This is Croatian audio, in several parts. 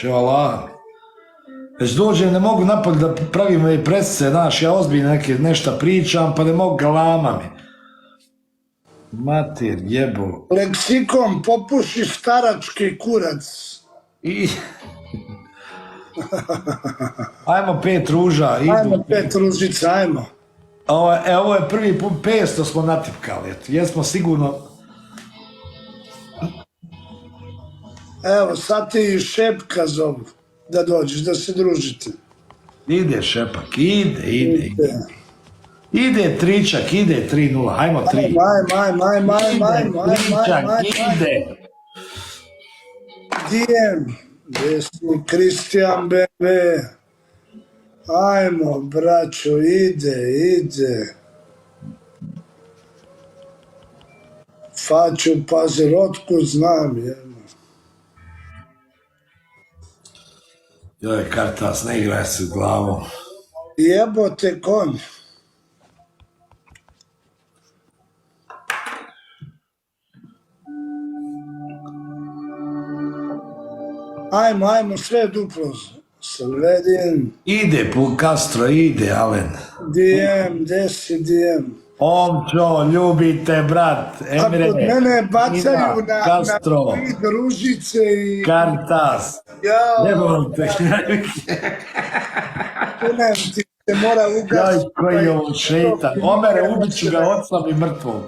Če Allah. Već dođem, ne mogu napolje da pravim ove presice, znaš, ja ozbiljno nešto pričam, pa ne mogu galama mi. Mater, jebo. Leksikon popuši starački kurac. Ajmo 5 ruža. Ajmo 5 ružica, ajmo. Ovo je prvi put, 500 smo natipkali, jesmo sigurno. Evo, sad ti Šepka zovu, da dođeš, da se družite. Ide Šepak, ide. Ide Tričak, ide 3-0, hajmo 3. Ajmo. Tričak, ide. Dijem, desni Kristijan Bebe. Ajmo, braćo, ide. Faću Pazirotku znam, jemo. Joj, Kartas, ne igraj se s glavom. Jebote konj. Ajmo, sve duplo. Salvedin. Ide Castro, ide Alen. Dijem. Omčo, ljubite, brat. Emre. A kod mene bacaju na Castro. Ružice i... Kartas. Ne volim te. Kunem ti se mora ugasiti. Joj, koji je on šeitan. Omere, ubit ću ga ocam i mrtvog.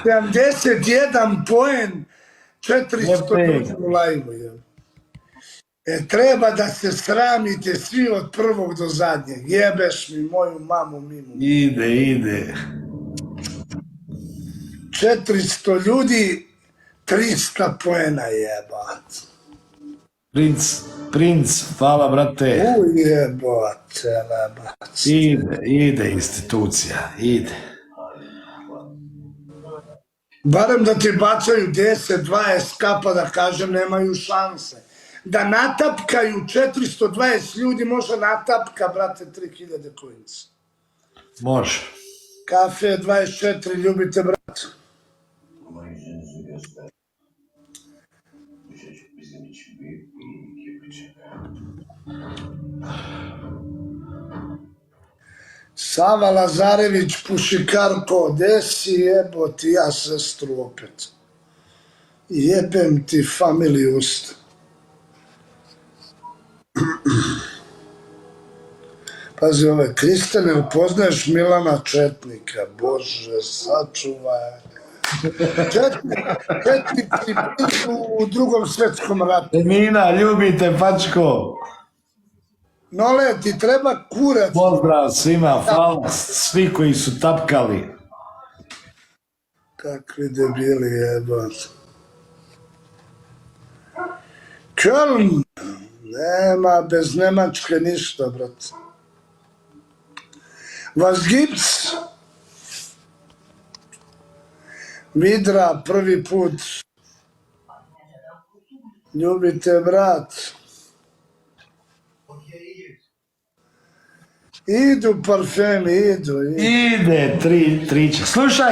71 poen, 400 u lajvu. Treba da se sramite svi od prvog do zadnjeg. Jebeš mi moju mamu mimo. Ide. 400 ljudi, 300 poena jebat. Princ, hvala brate. Ujebote, lebac. Ide institucija, ide. Barem da ti bacaju 10-20 kapa da kažem nemaju šanse. Da natapkaju 420 ljudi, može natapka, brate, 3000 coins. Može. Kafe 24, ljubite, brate. Sava Lazarević, Pušikarko, desi jeboti, ja sestru opet. Jebem ti familiju usta. Pazi ove, Kristane, upoznaješ Milana Četnika, Bože, sačuvaj. Četnici bili u Drugom svjetskom ratu. Emina, ljubite, Pačko. Nole, ti treba kurac. Pozdrav svima, hvala svi koji su tapkali. Kakvi debili jebat. Köln, nema bez Nemačke ništa, brate. Was gibt's? Vidra, prvi put. Ljubite, brat. Idu parfemi, idu. Ide, Tričak. Slušaj,